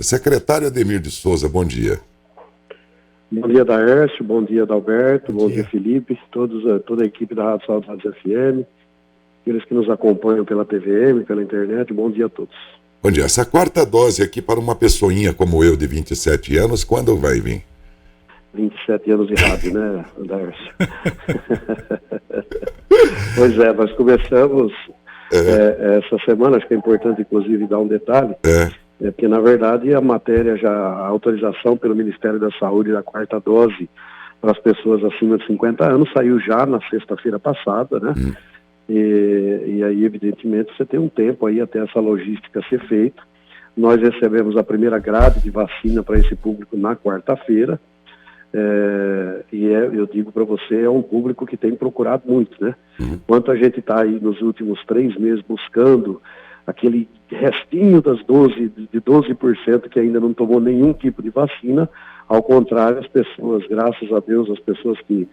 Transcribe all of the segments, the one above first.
Secretário Ademir de Souza, bom dia. Bom dia, Daércio, bom dia, Adalberto, bom dia, Felipe, toda a equipe da Rádio Saudades FM, aqueles que nos acompanham pela TVM, pela internet, bom dia a todos. Bom dia. Essa quarta dose aqui para uma pessoinha como eu, de 27 anos, quando vai vir? 27 anos de rádio, né, Daércio? Pois é, nós começamos essa semana, acho que é importante, inclusive, dar um detalhe, porque, na verdade, a matéria a autorização pelo Ministério da Saúde da quarta dose para as pessoas acima de 50 anos saiu já na sexta-feira passada, né? E aí, evidentemente, você tem um tempo aí até essa logística ser feita. Nós recebemos a primeira grade de vacina para esse público na quarta-feira, eu digo para você, é um público que tem procurado muito, né? Enquanto a gente está aí nos últimos 3 meses buscando aquele restinho das 12% que ainda não tomou nenhum tipo de vacina, ao contrário, as pessoas, graças a Deus, as pessoas que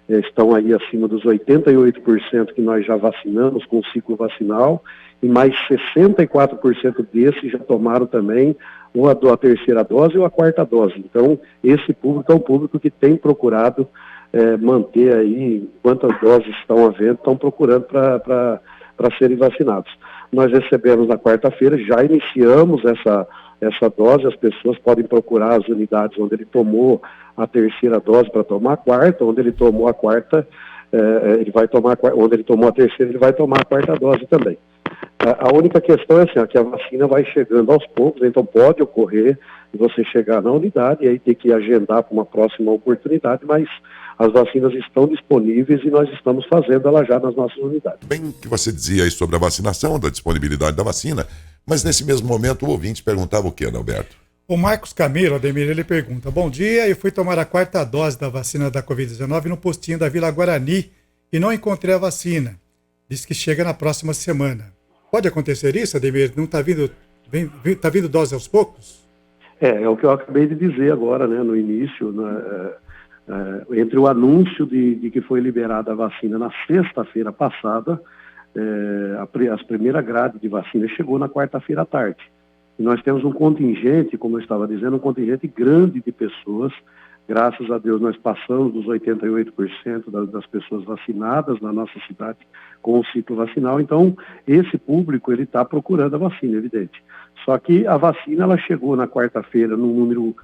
estão aí acima dos 88% que nós já vacinamos com o ciclo vacinal, e mais 64% desses já tomaram também ou a terceira dose ou a quarta dose. Então, esse público é um público que tem procurado manter aí, quantas doses estão havendo, estão procurando para serem vacinados. Nós recebemos na quarta-feira, já iniciamos essa dose, as pessoas podem procurar as unidades onde ele tomou a terceira dose para tomar a quarta, onde ele tomou a quarta, ele vai tomar onde ele tomou a terceira, ele vai tomar a quarta dose também. A única questão é assim, que a vacina vai chegando aos poucos, então pode ocorrer você chegar na unidade e aí ter que agendar para uma próxima oportunidade, mas as vacinas estão disponíveis e nós estamos fazendo ela já nas nossas unidades. Bem que você dizia aí sobre a vacinação, da disponibilidade da vacina, mas nesse mesmo momento o ouvinte perguntava o quê, Adalberto? O Marcos Camilo, Ademir, ele pergunta: bom dia, eu fui tomar a quarta dose da vacina da Covid-19 no postinho da Vila Guarani e não encontrei a vacina. Diz que chega na próxima semana. Pode acontecer isso, Ademir? Não está vindo dose aos poucos? É o que eu acabei de dizer agora, né, no início, entre o anúncio de que foi liberada a vacina na sexta-feira passada, a primeira grade de vacina chegou na quarta-feira à tarde. E nós temos um contingente, como eu estava dizendo, um contingente grande de pessoas. Graças a Deus nós passamos dos 88% das pessoas vacinadas na nossa cidade com o ciclo vacinal. Então, esse público ele está procurando a vacina, evidente. Só que a vacina ela chegou na quarta-feira num número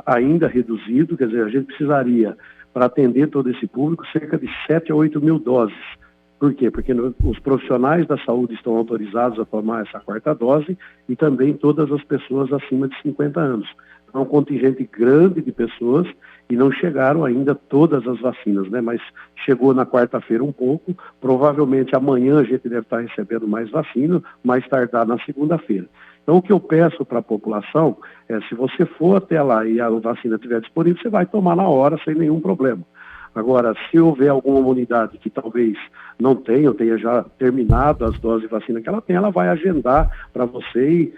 ainda reduzido, quer dizer, a gente precisaria, para atender todo esse público, cerca de 7 a 8 mil doses. Por quê? Porque os profissionais da saúde estão autorizados a tomar essa quarta dose e também todas as pessoas acima de 50 anos. É um contingente grande de pessoas e não chegaram ainda todas as vacinas, né? Mas chegou na quarta-feira um pouco, provavelmente amanhã a gente deve estar recebendo mais vacina, mais tardar na segunda-feira. Então, o que eu peço para a população é, se você for até lá e a vacina estiver disponível, você vai tomar na hora sem nenhum problema. Agora, se houver alguma unidade que talvez não tenha, ou tenha já terminado as doses de vacina que ela tem, ela vai agendar para você e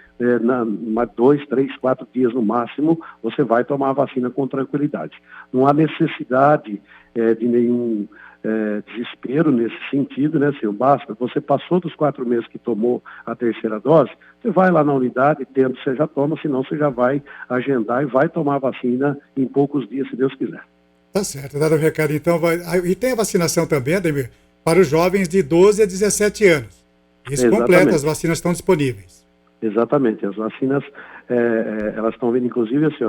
2, 3, 4 dias no máximo, você vai tomar a vacina com tranquilidade. Não há necessidade de nenhum desespero nesse sentido, né, senhor? Basta, você passou dos 4 meses que tomou a terceira dose, você vai lá na unidade, tendo, você já toma, senão você já vai agendar e vai tomar a vacina em poucos dias, se Deus quiser. Tá certo, dado o recado então. E tem a vacinação também, Ademir, para os jovens de 12 a 17 anos. Isso completo, as vacinas estão disponíveis. Exatamente, as vacinas, elas estão vindo, inclusive, assim,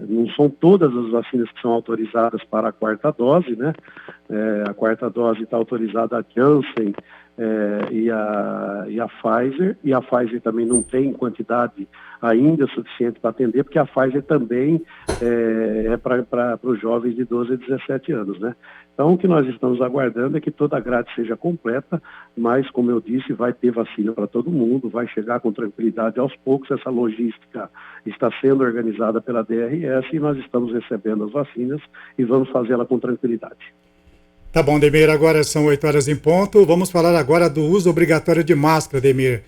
não são todas as vacinas que são autorizadas para a quarta dose, né? A quarta dose está autorizada a Janssen e a Pfizer, e a Pfizer também não tem quantidade ainda suficiente para atender, porque a Pfizer também é para os jovens de 12 a 17 anos, né? Então, o que nós estamos aguardando é que toda a grade seja completa, mas, como eu disse, vai ter vacina para todo mundo, vai chegar com tranquilidade aos poucos. Essa logística está sendo organizada pela DRS e nós estamos recebendo as vacinas e vamos fazê-la com tranquilidade. Tá bom, Ademir, agora são 8 horas em ponto. Vamos falar agora do uso obrigatório de máscara, Ademir.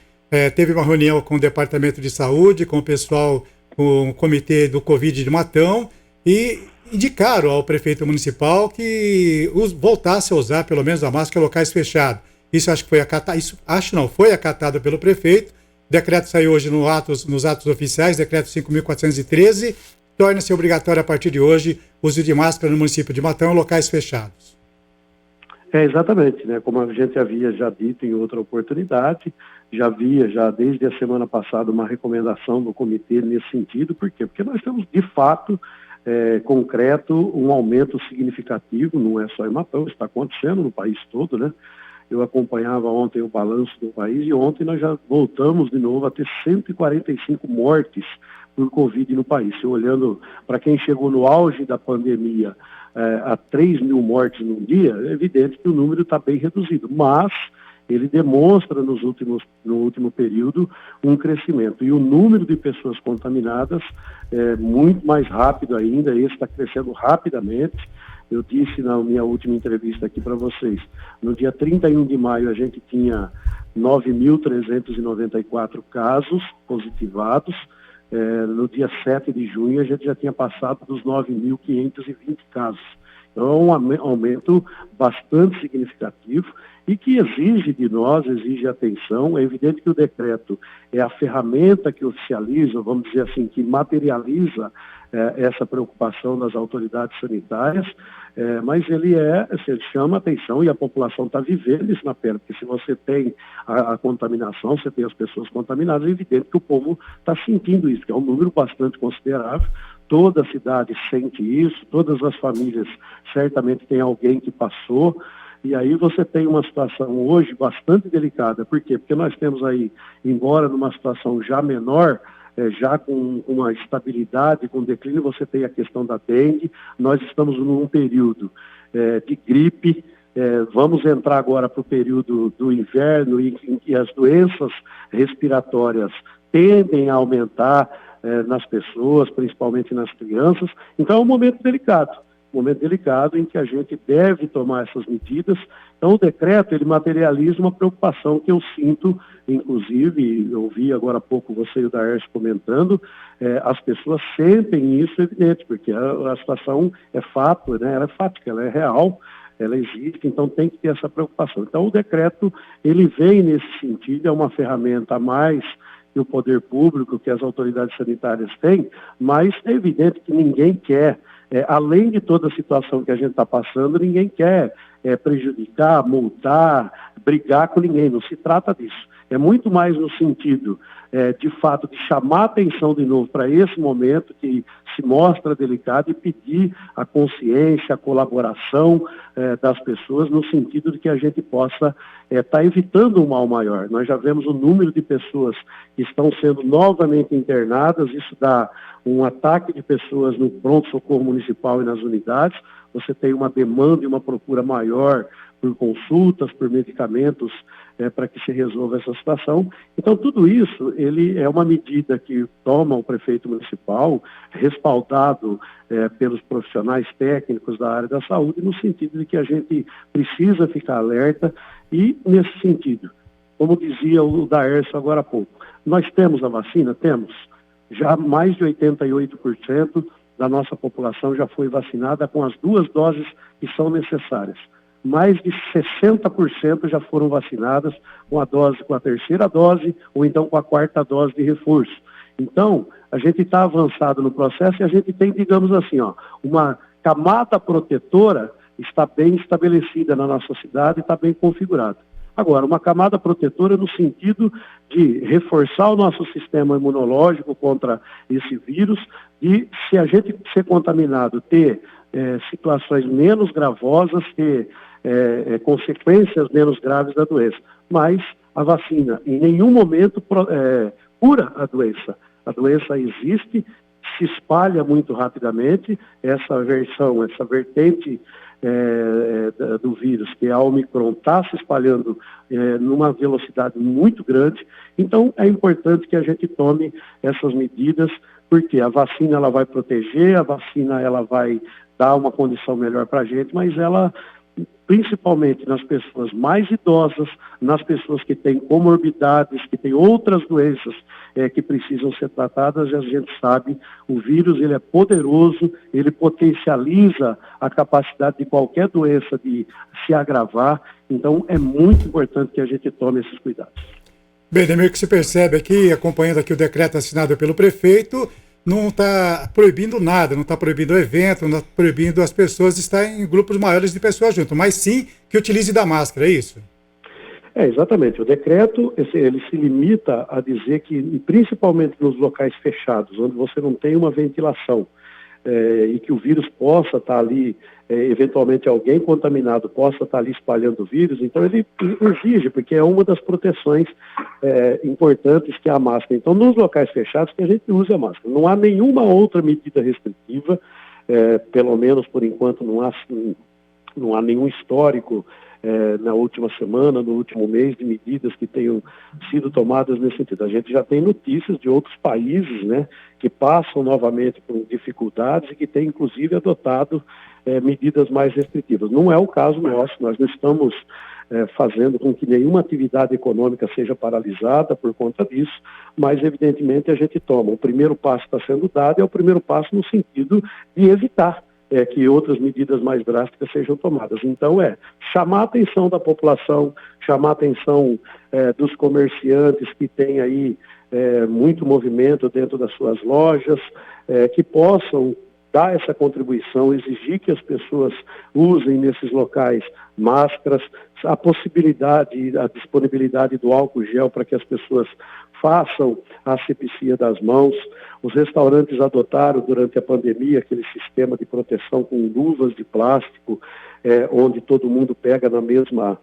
Teve uma reunião com o Departamento de Saúde, com o pessoal, com o Comitê do Covid de Matão, e indicaram ao prefeito municipal que voltasse a usar pelo menos a máscara em locais fechados. Isso acho que foi acatado, foi acatado pelo prefeito, O decreto saiu hoje nos atos oficiais, decreto 5.413, torna-se obrigatório a partir de hoje o uso de máscara no município de Matão em locais fechados. Exatamente, né? Como a gente havia já dito em outra oportunidade, já havia desde a semana passada uma recomendação do comitê nesse sentido. Por quê? Porque nós temos, de fato, concreto, um aumento significativo, não é só em Matão, está acontecendo no país todo, né? Eu acompanhava ontem o balanço do país e ontem nós já voltamos de novo a ter 145 mortes por Covid no país. Se olhando para quem chegou no auge da pandemia a 3 mil mortes num dia, é evidente que o número está bem reduzido, mas ele demonstra no último período um crescimento. E o número de pessoas contaminadas é muito mais rápido ainda, esse está crescendo rapidamente. Eu disse na minha última entrevista aqui para vocês, no dia 31 de maio a gente tinha 9.394 casos positivados, no dia 7 de junho a gente já tinha passado dos 9.520 casos. Então é um aumento bastante significativo e que exige de nós, exige atenção. É evidente que o decreto é a ferramenta que oficializa, vamos dizer assim, que materializa essa preocupação das autoridades sanitárias, mas ele chama atenção e a população está vivendo isso na pele, porque se você tem a contaminação, você tem as pessoas contaminadas, é evidente que o povo está sentindo isso, que é um número bastante considerável. Toda a cidade sente isso, todas as famílias certamente tem alguém que passou, e aí você tem uma situação hoje bastante delicada. Por quê? Porque nós temos aí, embora numa situação já menor, já com uma estabilidade, com declínio, você tem a questão da dengue. Nós estamos num período de gripe, vamos entrar agora para o período do inverno em que as doenças respiratórias tendem a aumentar nas pessoas, principalmente nas crianças. Então é um momento delicado em que a gente deve tomar essas medidas. Então o decreto, ele materializa uma preocupação que eu sinto, inclusive, eu ouvi agora há pouco você e o Daércio comentando, as pessoas sentem isso, evidente, porque a situação é fato, né? Ela é fática, ela é real, ela existe, então tem que ter essa preocupação. Então o decreto, ele vem nesse sentido, é uma ferramenta a mais que o poder público, que as autoridades sanitárias têm, mas é evidente que ninguém quer, além de toda a situação que a gente está passando, ninguém quer prejudicar, multar, brigar com ninguém, não se trata disso. É muito mais no sentido, de fato, de chamar a atenção de novo para esse momento que se mostra delicado e pedir a consciência, a colaboração das pessoas no sentido de que a gente possa estar evitando um mal maior. Nós já vemos o número de pessoas que estão sendo novamente internadas, isso dá um ataque de pessoas no pronto-socorro municipal e nas unidades. Você tem uma demanda e uma procura maior por consultas, por medicamentos, para que se resolva essa situação. Então, tudo isso, ele é uma medida que toma o prefeito municipal, respaldado pelos profissionais técnicos da área da saúde, no sentido de que a gente precisa ficar alerta e, nesse sentido, como dizia o Daércio agora há pouco, nós temos a vacina? Temos. Já mais de 88% da nossa população já foi vacinada com as 2 doses que são necessárias. Mais de 60% já foram vacinadas com a 3ª dose ou então com a 4ª dose de reforço. Então, a gente está avançado no processo e a gente tem, digamos assim, uma camada protetora está bem estabelecida na nossa cidade e está bem configurada. Agora, uma camada protetora no sentido de reforçar o nosso sistema imunológico contra esse vírus e, se a gente ser contaminado, ter situações menos gravosas, ter consequências menos graves da doença. Mas a vacina em nenhum momento cura a doença. A doença existe, se espalha muito rapidamente, essa vertente do vírus, que é a Omicron, está se espalhando numa velocidade muito grande. Então, é importante que a gente tome essas medidas, porque a vacina ela vai proteger, a vacina ela vai dar uma condição melhor para a gente, mas ela, principalmente nas pessoas mais idosas, nas pessoas que têm comorbidades, que têm outras doenças que precisam ser tratadas, e a gente sabe, o vírus ele é poderoso, ele potencializa a capacidade de qualquer doença de se agravar, então é muito importante que a gente tome esses cuidados. Bem, Demir, o que se percebe aqui, acompanhando aqui o decreto assinado pelo prefeito, não está proibindo nada, não está proibindo o evento, não está proibindo as pessoas estarem em grupos maiores de pessoas junto, mas sim que utilize da máscara, é isso? Exatamente. O decreto, ele se limita a dizer que, principalmente nos locais fechados, onde você não tem uma ventilação, e que o vírus possa estar ali, eventualmente alguém contaminado possa estar ali espalhando o vírus, então ele exige, porque é uma das proteções importantes que é a máscara. Então, nos locais fechados, que a gente usa a máscara. Não há nenhuma outra medida restritiva, pelo menos por enquanto não há nenhum histórico na última semana, no último mês, de medidas que tenham sido tomadas nesse sentido. A gente já tem notícias de outros países, né, que passam novamente por dificuldades e que têm, inclusive, adotado medidas mais restritivas. Não é o caso nosso, nós não estamos fazendo com que nenhuma atividade econômica seja paralisada por conta disso, mas, evidentemente, a gente toma. O primeiro passo está sendo dado, é o primeiro passo no sentido de evitar que outras medidas mais drásticas sejam tomadas. Então, chamar a atenção da população, chamar a atenção dos comerciantes que têm aí muito movimento dentro das suas lojas, que possam dar essa contribuição, exigir que as pessoas usem nesses locais máscaras, a possibilidade, a disponibilidade do álcool gel para que as pessoas façam a asepsia das mãos. Os restaurantes adotaram durante a pandemia aquele sistema de proteção com luvas de plástico, onde todo mundo pega na mesma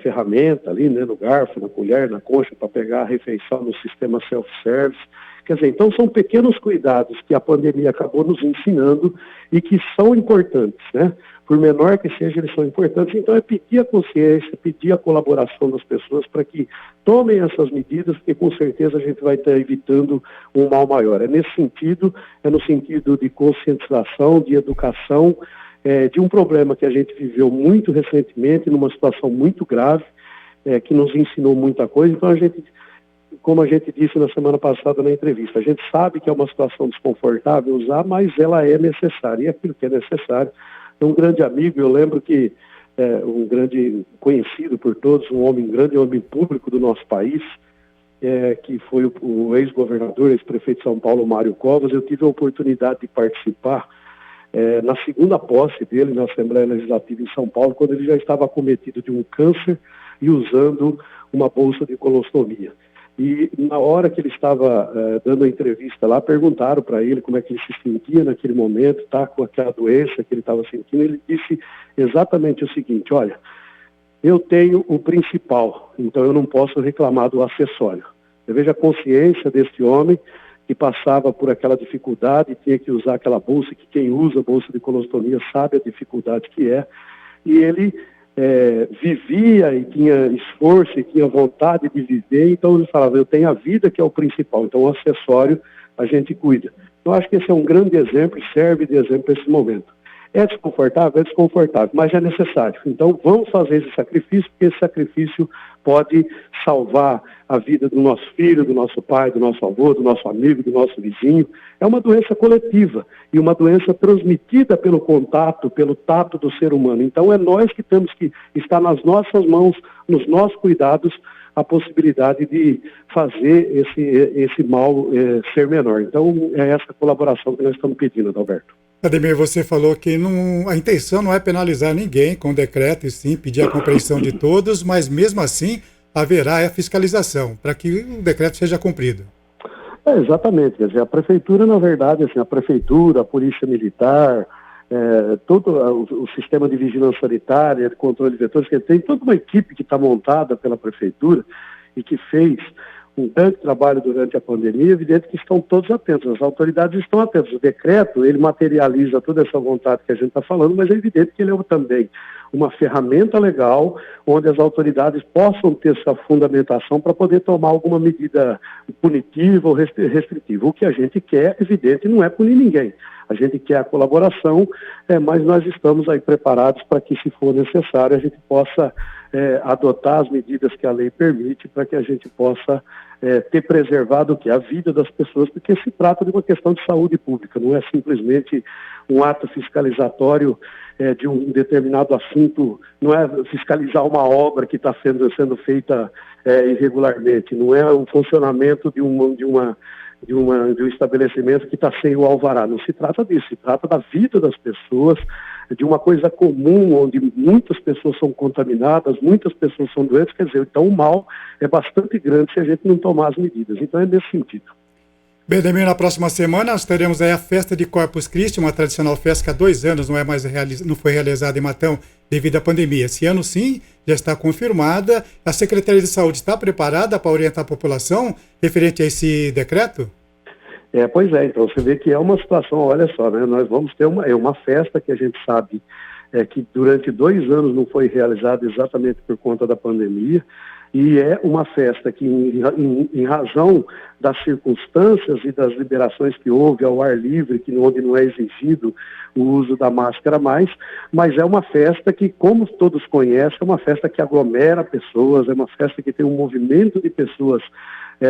ferramenta ali, né, no garfo, na colher, na concha, para pegar a refeição no sistema self-service. Quer dizer, então são pequenos cuidados que a pandemia acabou nos ensinando e que são importantes, né? Por menor que seja, eles são importantes. Então é pedir a consciência, pedir a colaboração das pessoas para que tomem essas medidas, porque com certeza a gente vai estar evitando um mal maior. É nesse sentido, é no sentido de conscientização, de educação, de um problema que a gente viveu muito recentemente, numa situação muito grave, que nos ensinou muita coisa. Então a gente, como a gente disse na semana passada na entrevista, a gente sabe que é uma situação desconfortável usar, mas ela é necessária, e aquilo que é necessário. Um grande amigo, eu lembro que um grande conhecido por todos, um grande homem público do nosso país, que foi o ex-governador, ex-prefeito de São Paulo, Mário Covas. Eu tive a oportunidade de participar na segunda posse dele na Assembleia Legislativa em São Paulo, quando ele já estava acometido de um câncer e usando uma bolsa de colostomia. E na hora que ele estava dando a entrevista lá, perguntaram para ele como é que ele se sentia naquele momento, com aquela doença que ele estava sentindo. Ele disse exatamente o seguinte: olha, eu tenho o principal, então eu não posso reclamar do acessório. Eu vejo a consciência desse homem que passava por aquela dificuldade, tinha que usar aquela bolsa, que quem usa bolsa de colostomia sabe a dificuldade que é, e ele vivia e tinha esforço e tinha vontade de viver, então ele falava, eu tenho a vida que é o principal, então o acessório a gente cuida. Eu acho que esse é um grande exemplo e serve de exemplo para esse momento. É desconfortável? É desconfortável, mas é necessário. Então vamos fazer esse sacrifício, porque esse sacrifício pode salvar a vida do nosso filho, do nosso pai, do nosso avô, do nosso amigo, do nosso vizinho. É uma doença coletiva e uma doença transmitida pelo contato, pelo tato do ser humano. Então é nós que temos que estar nas nossas mãos, nos nossos cuidados, a possibilidade de fazer esse mal ser menor. Então é essa colaboração que nós estamos pedindo, Adalberto. Ademir, você falou que a intenção não é penalizar ninguém com o decreto, e sim pedir a compreensão de todos, mas mesmo assim haverá a fiscalização para que o decreto seja cumprido. Exatamente, quer dizer, a prefeitura, na verdade, assim, a prefeitura, a polícia militar, todo o sistema de vigilância sanitária, de controle de vetores, que tem toda uma equipe que está montada pela prefeitura e que fez um grande trabalho durante a pandemia. É evidente que estão todos atentos, as autoridades estão atentas. O decreto, ele materializa toda essa vontade que a gente está falando, mas é evidente que ele é também uma ferramenta legal onde as autoridades possam ter sua fundamentação para poder tomar alguma medida punitiva ou restritiva. O que a gente quer, evidente, não é punir ninguém. A gente quer a colaboração, mas nós estamos aí preparados para que, se for necessário, a gente possa adotar as medidas que a lei permite para que a gente possa ter preservado o quê? A vida das pessoas, porque se trata de uma questão de saúde pública, não é simplesmente um ato fiscalizatório de um determinado assunto, não é fiscalizar uma obra que está sendo feita irregularmente, não é o funcionamento de um estabelecimento que está sem o alvará. Não se trata disso, se trata da vida das pessoas, de uma coisa comum, onde muitas pessoas são contaminadas, muitas pessoas são doentes, quer dizer, então o mal é bastante grande se a gente não tomar as medidas. Então é nesse sentido. Bem, Ademir, na próxima semana nós teremos aí a festa de Corpus Christi, uma tradicional festa que há 2 anos não foi realizada em Matão devido à pandemia. Esse ano sim, já está confirmada. A Secretaria de Saúde está preparada para orientar a população referente a esse decreto? Pois é, então você vê que é uma situação, olha só, né? Nós vamos ter uma festa que a gente sabe que durante 2 anos não foi realizada exatamente por conta da pandemia, e é uma festa que, em razão das circunstâncias e das liberações que houve ao ar livre, onde não é exigido o uso da máscara mais, mas é uma festa que, como todos conhecem, é uma festa que aglomera pessoas, é uma festa que tem um movimento de pessoas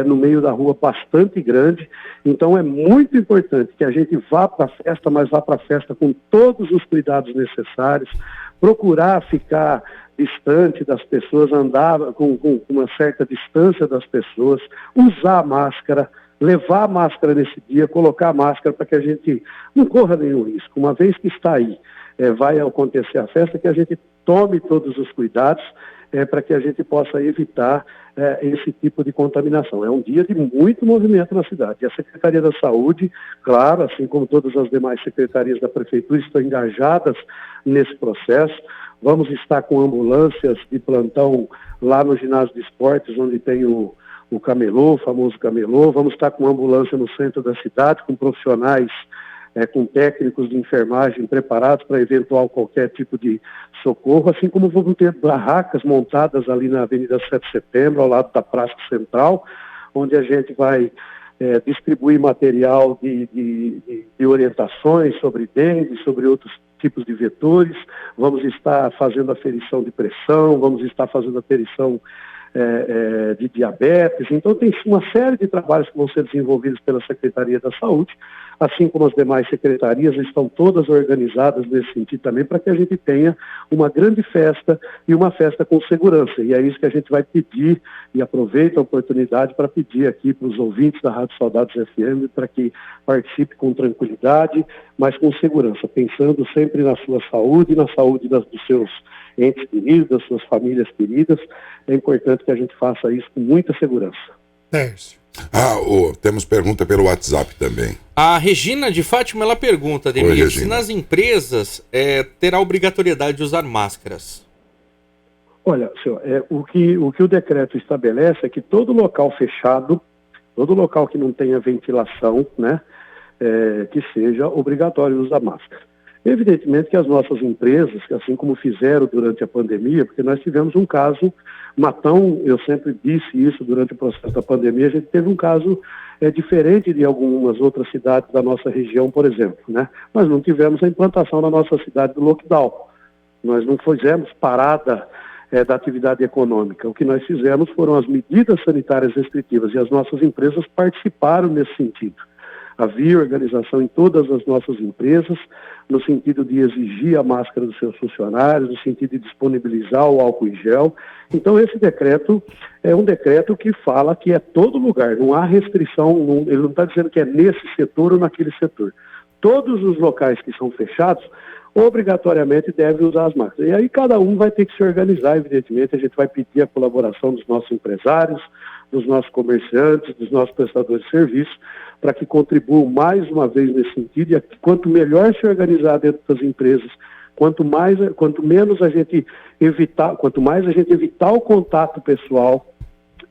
no meio da rua bastante grande. Então é muito importante que a gente vá para a festa, mas vá para a festa com todos os cuidados necessários, procurar ficar distante das pessoas, andar com uma certa distância das pessoas, usar a máscara, levar a máscara nesse dia, colocar a máscara para que a gente não corra nenhum risco. Uma vez que está aí, vai acontecer a festa, que a gente tome todos os cuidados para que a gente possa evitar esse tipo de contaminação. É um dia de muito movimento na cidade. E a Secretaria da Saúde, claro, assim como todas as demais secretarias da Prefeitura, estão engajadas nesse processo. Vamos estar com ambulâncias de plantão lá no ginásio de esportes, onde tem o camelô, o famoso camelô. Vamos estar com ambulância no centro da cidade, com profissionais, com técnicos de enfermagem preparados para eventual qualquer tipo de socorro, assim como vamos ter barracas montadas ali na Avenida 7 de Setembro, ao lado da Praça Central, onde a gente vai distribuir material de orientações sobre dengue, sobre outros tipos de vetores. Vamos estar fazendo aferição de pressão, vamos estar fazendo aferição de diabetes. Então tem uma série de trabalhos que vão ser desenvolvidos pela Secretaria da Saúde, assim como as demais secretarias estão todas organizadas nesse sentido também, para que a gente tenha uma grande festa e uma festa com segurança. E é isso que a gente vai pedir, e aproveito a oportunidade para pedir aqui para os ouvintes da Rádio Saudades FM para que participe com tranquilidade, mas com segurança, pensando sempre na sua saúde, na saúde dos seus entes queridos, das suas famílias queridas. É importante que a gente faça isso com muita segurança. Tércio. Temos pergunta pelo WhatsApp também. A Regina de Fátima, ela pergunta, Ademir, se nas empresas terá obrigatoriedade de usar máscaras. Olha, senhor, o que o decreto estabelece é que todo local fechado, todo local que não tenha ventilação, né, que seja obrigatório usar máscara. Evidentemente que as nossas empresas, assim como fizeram durante a pandemia, porque nós tivemos um caso, Matão, eu sempre disse isso durante o processo da pandemia, a gente teve um caso diferente de algumas outras cidades da nossa região, por exemplo, né? Nós não tivemos a implantação na nossa cidade do lockdown, nós não fizemos parada da atividade econômica. O que nós fizemos foram as medidas sanitárias restritivas e as nossas empresas participaram nesse sentido. Havia organização em todas as nossas empresas, no sentido de exigir a máscara dos seus funcionários, no sentido de disponibilizar o álcool em gel. Então, esse decreto é um decreto que fala que é todo lugar, não há restrição, ele não está dizendo que é nesse setor ou naquele setor. Todos os locais que são fechados, obrigatoriamente devem usar as máscaras. E aí cada um vai ter que se organizar, evidentemente, a gente vai pedir a colaboração dos nossos empresários, dos nossos comerciantes, dos nossos prestadores de serviço, para que contribuam mais uma vez nesse sentido. E quanto melhor se organizar dentro das empresas, quanto mais a gente evitar o contato pessoal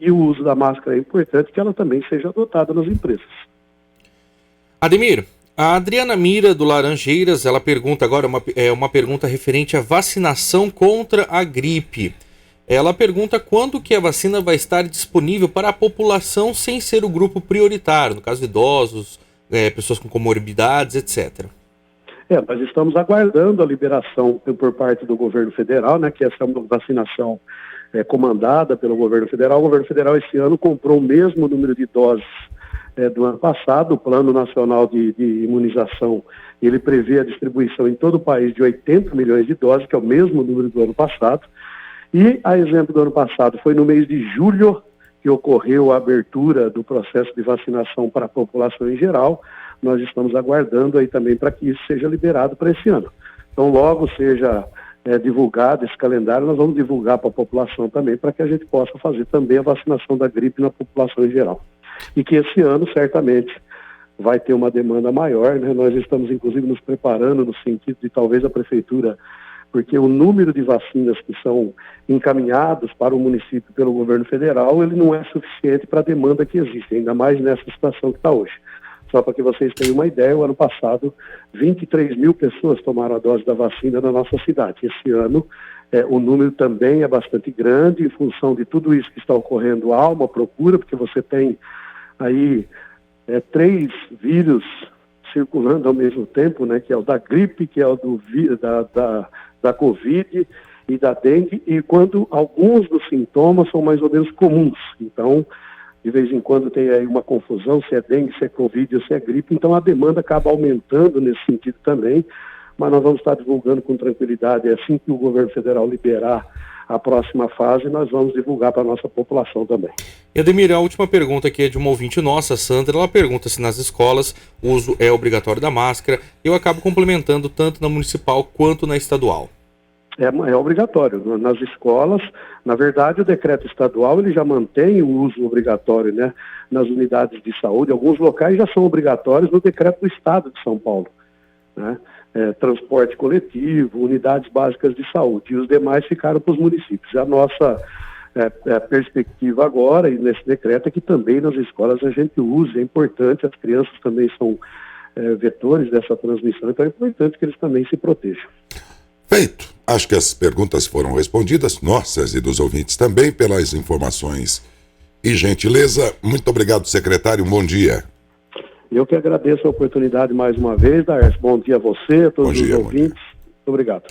e o uso da máscara, é importante que ela também seja adotada nas empresas. Ademir, a Adriana Mira, do Laranjeiras, ela pergunta agora uma pergunta referente à vacinação contra a gripe. Ela pergunta quando que a vacina vai estar disponível para a população sem ser o grupo prioritário, no caso idosos, pessoas com comorbidades, etc. Nós estamos aguardando a liberação por parte do governo federal, né, que essa vacinação comandada pelo governo federal. O governo federal esse ano comprou o mesmo número de doses do ano passado. O Plano Nacional de Imunização, ele prevê a distribuição em todo o país de 80 milhões de doses, que é o mesmo número do ano passado. E, a exemplo do ano passado, foi no mês de julho que ocorreu a abertura do processo de vacinação para a população em geral. Nós estamos aguardando aí também para que isso seja liberado para esse ano. Então, logo seja divulgado esse calendário, nós vamos divulgar para a população também, para que a gente possa fazer também a vacinação da gripe na população em geral. E que esse ano, certamente, vai ter uma demanda maior, né? Nós estamos, inclusive, nos preparando no sentido de talvez a prefeitura, porque o número de vacinas que são encaminhados para o município pelo governo federal, ele não é suficiente para a demanda que existe, ainda mais nessa situação que está hoje. Só para que vocês tenham uma ideia, o ano passado, 23 mil pessoas tomaram a dose da vacina na nossa cidade. Esse ano, o número também é bastante grande, em função de tudo isso que está ocorrendo, há uma procura, porque você tem aí 3 vírus circulando ao mesmo tempo, né, que é o da gripe, que é o da Covid e da dengue, e quando alguns dos sintomas são mais ou menos comuns. Então, de vez em quando tem aí uma confusão, se é dengue, se é Covid ou se é gripe, então a demanda acaba aumentando nesse sentido também, mas nós vamos estar divulgando com tranquilidade. Assim que o governo federal liberar a próxima fase, nós vamos divulgar para a nossa população também. Ademir, a última pergunta aqui é de uma ouvinte nossa, Sandra. Ela pergunta se nas escolas o uso é obrigatório da máscara. Eu acabo complementando tanto na municipal quanto na estadual. É obrigatório. Nas escolas, na verdade, o decreto estadual ele já mantém o uso obrigatório, né, nas unidades de saúde. Alguns locais já são obrigatórios no decreto do Estado de São Paulo, né? Transporte coletivo, unidades básicas de saúde. E os demais ficaram para os municípios. A nossa perspectiva agora, e nesse decreto, é que também nas escolas a gente use. É importante, as crianças também são vetores dessa transmissão, então é importante que eles também se protejam. Feito. Acho que as perguntas foram respondidas, nossas e dos ouvintes também, pelas informações e gentileza. Muito obrigado, secretário. Um bom dia. Eu que agradeço a oportunidade mais uma vez, Darcy. Bom dia a você, a todos os ouvintes. Muito obrigado.